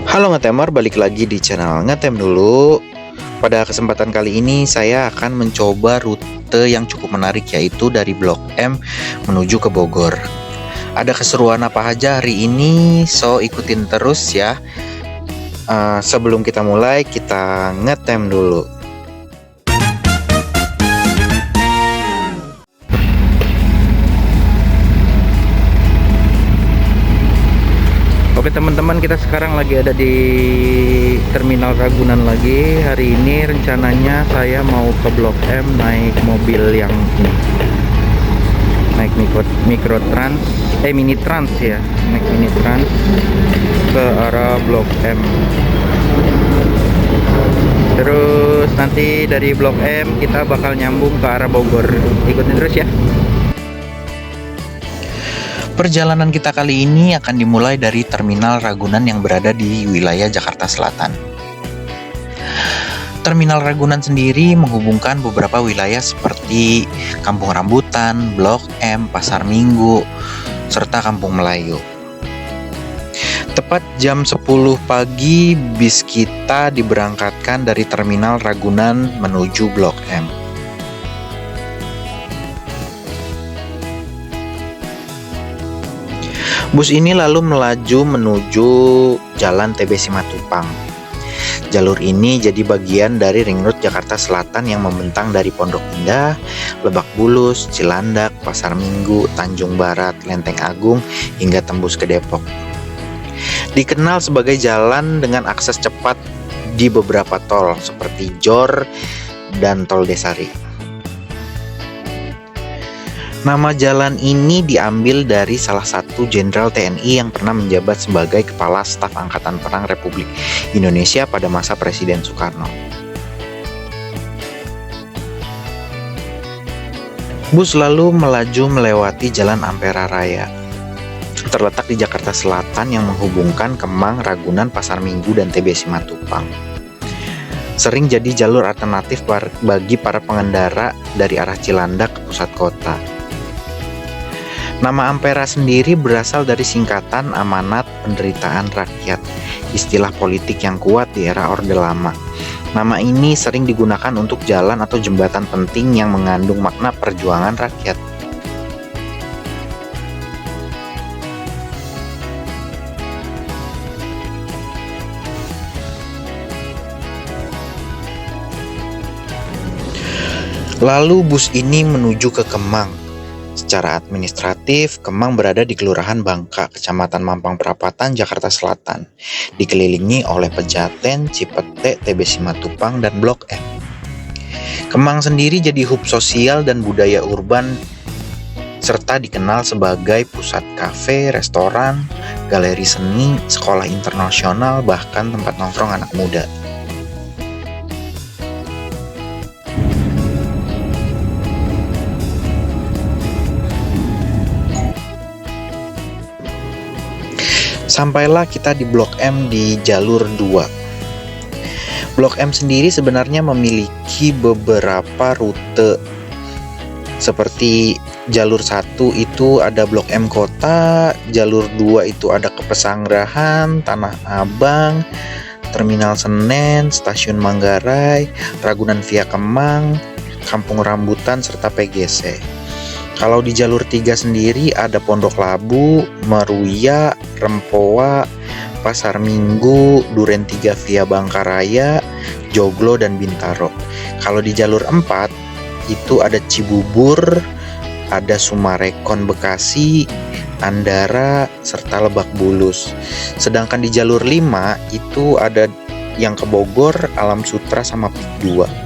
Halo Ngetemer, balik lagi di channel Ngetem dulu. Pada kesempatan kali ini saya akan mencoba rute yang cukup menarik, yaitu dari Blok M menuju ke Bogor. Ada keseruan apa aja hari ini? So ikutin terus ya. Sebelum kita mulai, kita ngetem dulu. Oke teman-teman, kita sekarang lagi ada di Terminal Ragunan lagi. Hari ini rencananya saya mau ke Blok M naik mobil yang ini, naik mini trans ya, naik mini trans ke arah Blok M. Terus nanti dari Blok M kita bakal nyambung ke arah Bogor. Ikutin terus ya. Perjalanan kita kali ini akan dimulai dari Terminal Ragunan yang berada di wilayah Jakarta Selatan. Terminal Ragunan sendiri menghubungkan beberapa wilayah seperti Kampung Rambutan, Blok M, Pasar Minggu, serta Kampung Melayu. Tepat jam 10 pagi, bis kita diberangkatkan dari Terminal Ragunan menuju Blok M. Bus ini lalu melaju menuju Jalan TB Simatupang. Jalur ini jadi bagian dari Ring Road Jakarta Selatan yang membentang dari Pondok Indah, Lebak Bulus, Cilandak, Pasar Minggu, Tanjung Barat, Lenteng Agung, hingga tembus ke Depok. Dikenal sebagai jalan dengan akses cepat di beberapa tol seperti JOR dan Tol Desari. Nama jalan ini diambil dari salah satu jenderal TNI yang pernah menjabat sebagai Kepala Staf Angkatan Perang Republik Indonesia pada masa Presiden Soekarno. Bus lalu melaju melewati Jalan Ampera Raya, terletak di Jakarta Selatan yang menghubungkan Kemang, Ragunan, Pasar Minggu, dan TB Simatupang. Sering jadi jalur alternatif bagi para pengendara dari arah Cilandak ke pusat kota. Nama Ampera sendiri berasal dari singkatan Amanat Penderitaan Rakyat, istilah politik yang kuat di era Orde Lama. Nama ini sering digunakan untuk jalan atau jembatan penting yang mengandung makna perjuangan rakyat. Lalu bus ini menuju ke Kemang. Secara administratif, Kemang berada di Kelurahan Bangka, Kecamatan Mampang Perapatan, Jakarta Selatan, dikelilingi oleh Pejaten, Cipete, TB Simatupang, dan Blok M. Kemang sendiri jadi hub sosial dan budaya urban, serta dikenal sebagai pusat kafe, restoran, galeri seni, sekolah internasional, bahkan tempat nongkrong anak muda. Sampailah kita di Blok M di jalur 2. Blok M sendiri sebenarnya memiliki beberapa rute. Seperti jalur 1 itu ada Blok M Kota, jalur 2 itu ada ke Pesanggerahan, Tanah Abang, Terminal Senen, Stasiun Manggarai, Ragunan via Kemang, Kampung Rambutan, serta PGC. Kalau di jalur 3 sendiri ada Pondok Labu, Meruya, Rempoa, Pasar Minggu, Duren 3 via Bangkaraya, Joglo, dan Bintaro. Kalau di jalur 4 itu ada Cibubur, ada Sumarekon Bekasi, Andara, serta Lebak Bulus. Sedangkan di jalur 5 itu ada yang ke Bogor, Alam Sutra, sama Pik 2.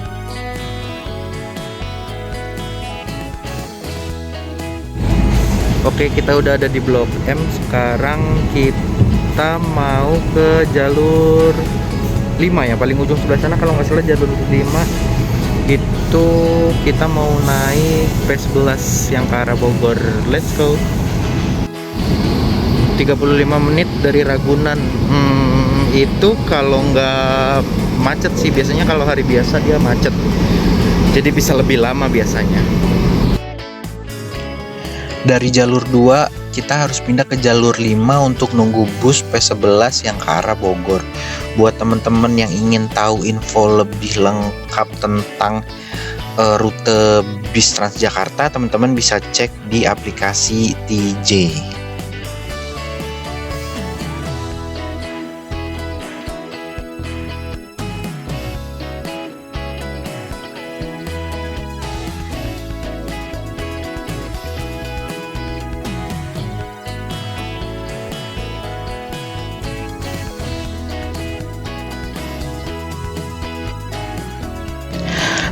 Oke, kita udah ada di Blok M. Sekarang kita mau ke jalur 5 ya, paling ujung sebelah sana kalau nggak salah jalur 5. Itu kita mau naik P11 yang ke arah Bogor. Let's go. 35 menit dari Ragunan. Itu kalau nggak macet sih, biasanya kalau hari biasa dia macet. Jadi bisa lebih lama biasanya. Dari jalur 2 kita harus pindah ke jalur 5 untuk nunggu bus P11 yang ke arah Bogor. Buat teman-teman yang ingin tahu info lebih lengkap tentang rute bis Transjakarta, teman-teman bisa cek di aplikasi TJ.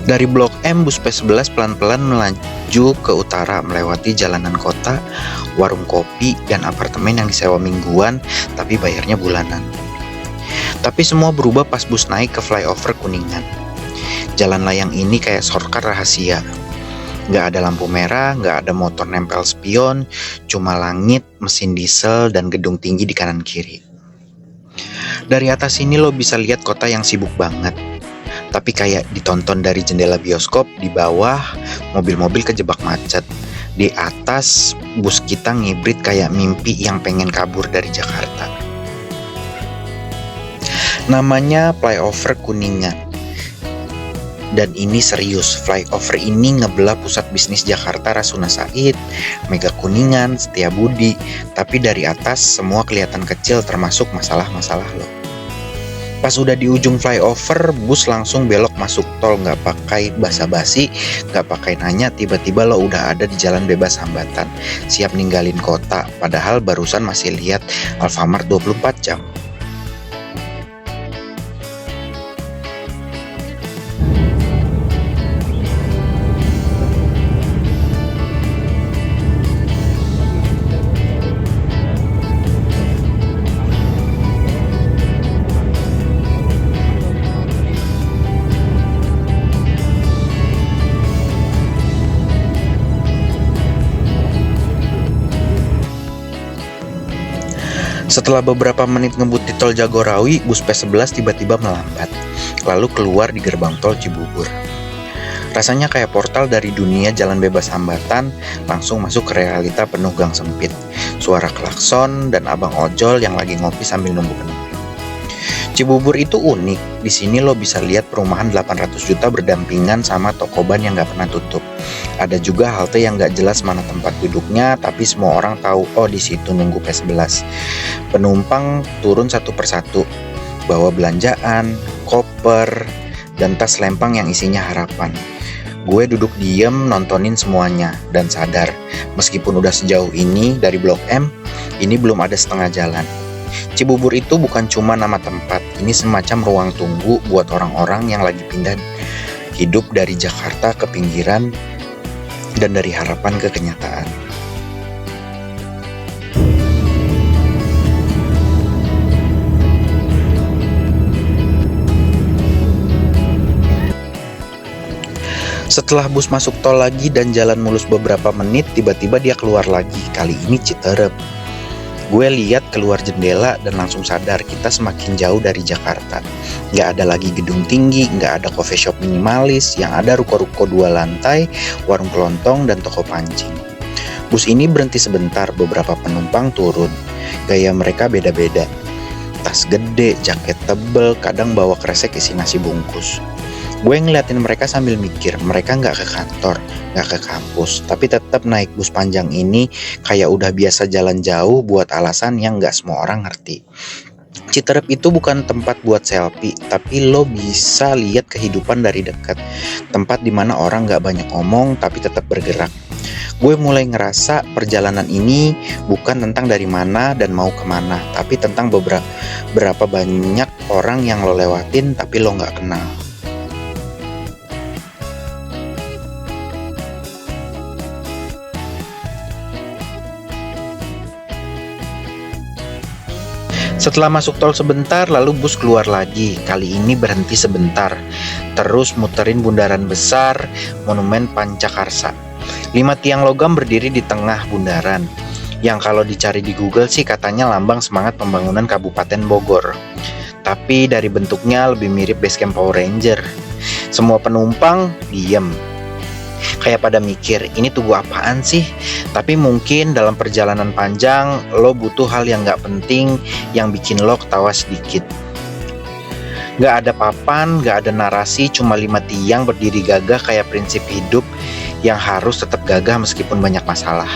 Dari Blok M, bus P11 pelan-pelan melaju ke utara melewati jalanan kota, warung kopi, dan apartemen yang disewa mingguan tapi bayarnya bulanan. Tapi semua berubah pas bus naik ke flyover Kuningan. Jalan layang ini kayak shortcut rahasia. Nggak ada lampu merah, nggak ada motor nempel spion, cuma langit, mesin diesel, dan gedung tinggi di kanan kiri. Dari atas sini lo bisa lihat kota yang sibuk banget. Tapi kayak ditonton dari jendela bioskop. Di bawah mobil-mobil kejebak macet. Di atas bus kita ngibrit kayak mimpi yang pengen kabur dari Jakarta. Namanya flyover Kuningan. Dan ini serius, flyover ini ngebelah pusat bisnis Jakarta Rasuna Said, Mega Kuningan, Setiabudi. Tapi dari atas semua kelihatan kecil termasuk masalah-masalah lo. Pas udah di ujung flyover, bus langsung belok masuk tol, nggak pakai basa-basi, nggak pakai nanya, tiba-tiba lo udah ada di jalan bebas hambatan, siap ninggalin kota, padahal barusan masih lihat Alfamart 24 jam. Setelah beberapa menit ngebut di tol Jagorawi, bus P11 tiba-tiba melambat, lalu keluar di gerbang tol Cibubur. Rasanya kayak portal dari dunia jalan bebas hambatan, langsung masuk ke realita penuh gang sempit. Suara klakson dan abang ojol yang lagi ngopi sambil nunggu penumpang. Cibubur itu unik, di sini lo bisa lihat perumahan 800 juta berdampingan sama toko ban yang gak pernah tutup. Ada juga halte yang gak jelas mana tempat duduknya, tapi semua orang tahu, oh di situ nunggu P11. Penumpang turun satu persatu, bawa belanjaan, koper, dan tas lempang yang isinya harapan. Gue duduk diem nontonin semuanya, dan sadar, meskipun udah sejauh ini dari Blok M, ini belum ada setengah jalan. Cibubur itu bukan cuma nama tempat, ini semacam ruang tunggu buat orang-orang yang lagi pindah hidup dari Jakarta ke pinggiran dan dari harapan ke kenyataan. Setelah bus masuk tol lagi dan jalan mulus beberapa menit, tiba-tiba dia keluar lagi, kali ini Citerep. Gue lihat keluar jendela dan langsung sadar kita semakin jauh dari Jakarta. Nggak ada lagi gedung tinggi, nggak ada coffee shop minimalis, yang ada ruko-ruko 2 lantai, warung kelontong, dan toko pancing. Bus ini berhenti sebentar, beberapa penumpang turun. Gaya mereka beda-beda. Tas gede, jaket tebel, kadang bawa kresek isi nasi bungkus. Gue ngeliatin mereka sambil mikir, mereka nggak ke kantor, nggak ke kampus, tapi tetap naik bus panjang ini kayak udah biasa jalan jauh buat alasan yang nggak semua orang ngerti. Citerep itu bukan tempat buat selfie, tapi lo bisa lihat kehidupan dari dekat. Tempat dimana orang nggak banyak ngomong, tapi tetap bergerak. Gue mulai ngerasa perjalanan ini bukan tentang dari mana dan mau kemana, tapi tentang berapa banyak orang yang lo lewatin tapi lo nggak kenal. Setelah masuk tol sebentar, lalu bus keluar lagi. Kali ini berhenti sebentar. Terus muterin bundaran besar, Monumen Pancakarsa. 5 tiang logam berdiri di tengah bundaran. Yang kalau dicari di Google sih katanya lambang semangat pembangunan Kabupaten Bogor. Tapi dari bentuknya lebih mirip basecamp Power Ranger. Semua penumpang diem. Kayak pada mikir, ini tugu apaan sih? Tapi mungkin dalam perjalanan panjang, lo butuh hal yang gak penting, yang bikin lo ketawa sedikit. Gak ada papan, gak ada narasi, cuma 5 tiang berdiri gagah kayak prinsip hidup yang harus tetap gagah meskipun banyak masalah.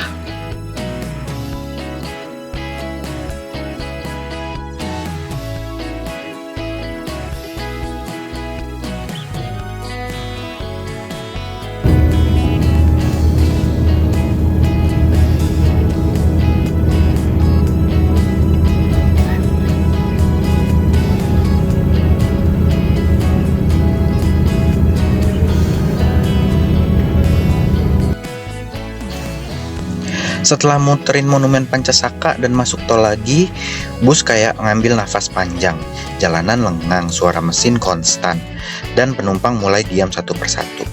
Setelah muterin Monumen Pancasaka dan masuk tol lagi, bus kayak ngambil nafas panjang. Jalanan lengang, suara mesin konstan, dan penumpang mulai diam satu persatu.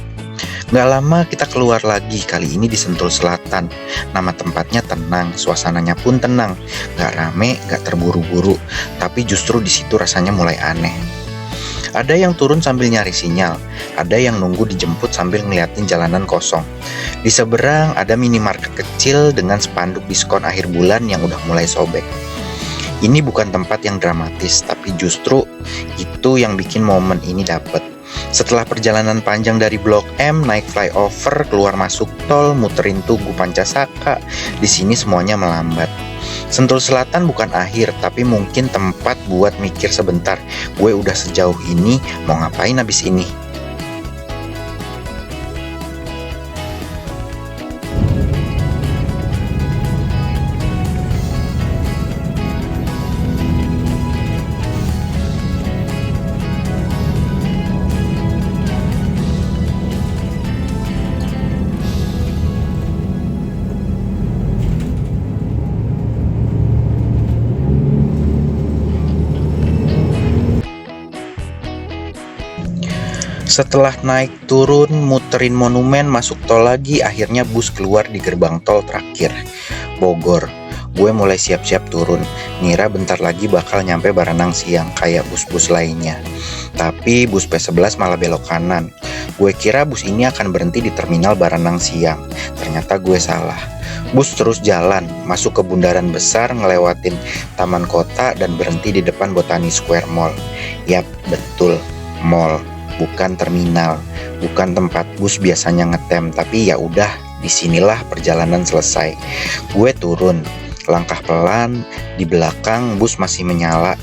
Gak lama kita keluar lagi, kali ini di Sentul Selatan. Nama tempatnya tenang, suasananya pun tenang. Gak rame, gak terburu-buru, tapi justru di situ rasanya mulai aneh. Ada yang turun sambil nyari sinyal, ada yang nunggu dijemput sambil ngeliatin jalanan kosong. Di seberang ada minimarket kecil dengan spanduk diskon akhir bulan yang udah mulai sobek. Ini bukan tempat yang dramatis, tapi justru itu yang bikin momen ini dapet. Setelah perjalanan panjang dari Blok M, naik flyover, keluar masuk tol, muterin Tugu Pancasaka, di sini semuanya melambat. Sentul Selatan bukan akhir, tapi mungkin tempat buat mikir sebentar. Gue udah sejauh ini, mau ngapain abis ini? Setelah naik turun, muterin monumen, masuk tol lagi, akhirnya bus keluar di gerbang tol terakhir, Bogor. Gue mulai siap-siap turun, ngira bentar lagi bakal nyampe Baranang Siang kayak bus-bus lainnya. Tapi bus P11 malah belok kanan. Gue kira bus ini akan berhenti di terminal Baranang Siang. Ternyata gue salah. Bus terus jalan, masuk ke bundaran besar, ngelewatin taman kota dan berhenti di depan Botani Square Mall. Yap, betul, mall. Bukan terminal, bukan tempat bus biasanya ngetem, tapi ya udah, disinilah perjalanan selesai. Gue turun, langkah pelan, di belakang bus masih menyala,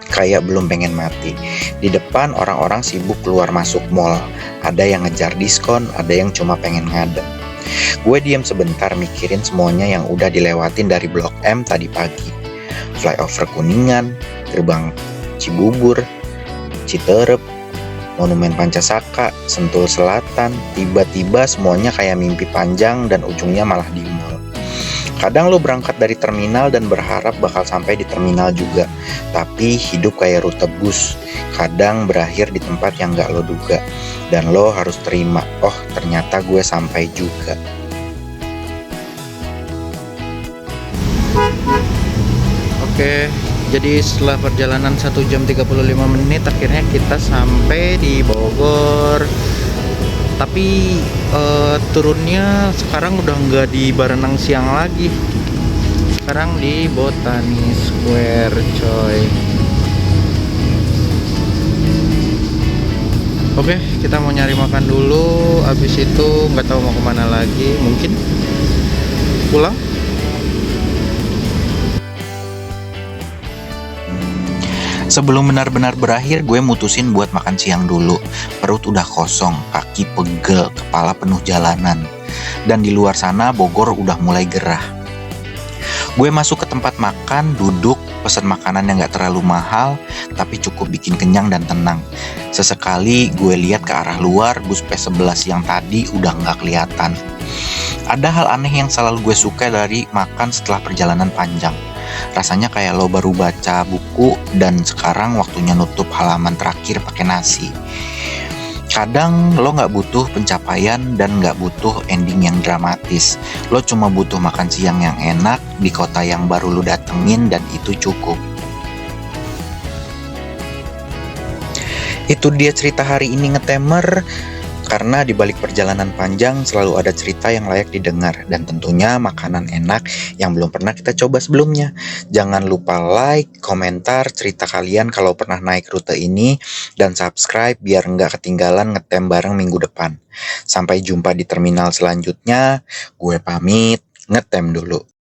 kayak belum pengen mati. Di depan orang-orang sibuk keluar masuk mall, ada yang ngejar diskon, ada yang cuma pengen ngadem. Gue diam sebentar mikirin semuanya yang udah dilewatin dari Blok M tadi pagi. Flyover Kuningan, gerbang Cibubur, Citerep, Monumen Pancasaka, Sentul Selatan, tiba-tiba semuanya kayak mimpi panjang dan ujungnya malah di mall. Kadang lo berangkat dari terminal dan berharap bakal sampai di terminal juga, tapi hidup kayak rute bus, kadang berakhir di tempat yang gak lo duga, dan lo harus terima, oh ternyata gue sampai juga. Oke. Jadi setelah perjalanan 1 jam 35 menit akhirnya kita sampai di Bogor. Tapi turunnya sekarang udah nggak di Baranang Siang lagi. Sekarang di Botani Square, coy. Oke, kita mau nyari makan dulu. Abis itu nggak tahu mau kemana lagi. Mungkin pulang. Sebelum benar-benar berakhir, gue mutusin buat makan siang dulu. Perut udah kosong, kaki pegel, kepala penuh jalanan. Dan di luar sana Bogor udah mulai gerah. Gue masuk ke tempat makan, duduk, pesan makanan yang gak terlalu mahal, tapi cukup bikin kenyang dan tenang. Sesekali gue lihat ke arah luar, bus P11 yang tadi udah gak kelihatan. Ada hal aneh yang selalu gue suka dari makan setelah perjalanan panjang. Rasanya kayak lo baru baca buku dan sekarang waktunya nutup halaman terakhir pakai nasi. Kadang lo gak butuh pencapaian dan gak butuh ending yang dramatis. Lo cuma butuh makan siang yang enak di kota yang baru lo datengin dan itu cukup. Itu dia cerita hari ini Ngetemer. Karena di balik perjalanan panjang selalu ada cerita yang layak didengar dan tentunya makanan enak yang belum pernah kita coba sebelumnya. Jangan lupa like, komentar cerita kalian kalau pernah naik rute ini dan subscribe biar nggak ketinggalan ngetem bareng minggu depan. Sampai jumpa di terminal selanjutnya. Gue pamit, ngetem dulu.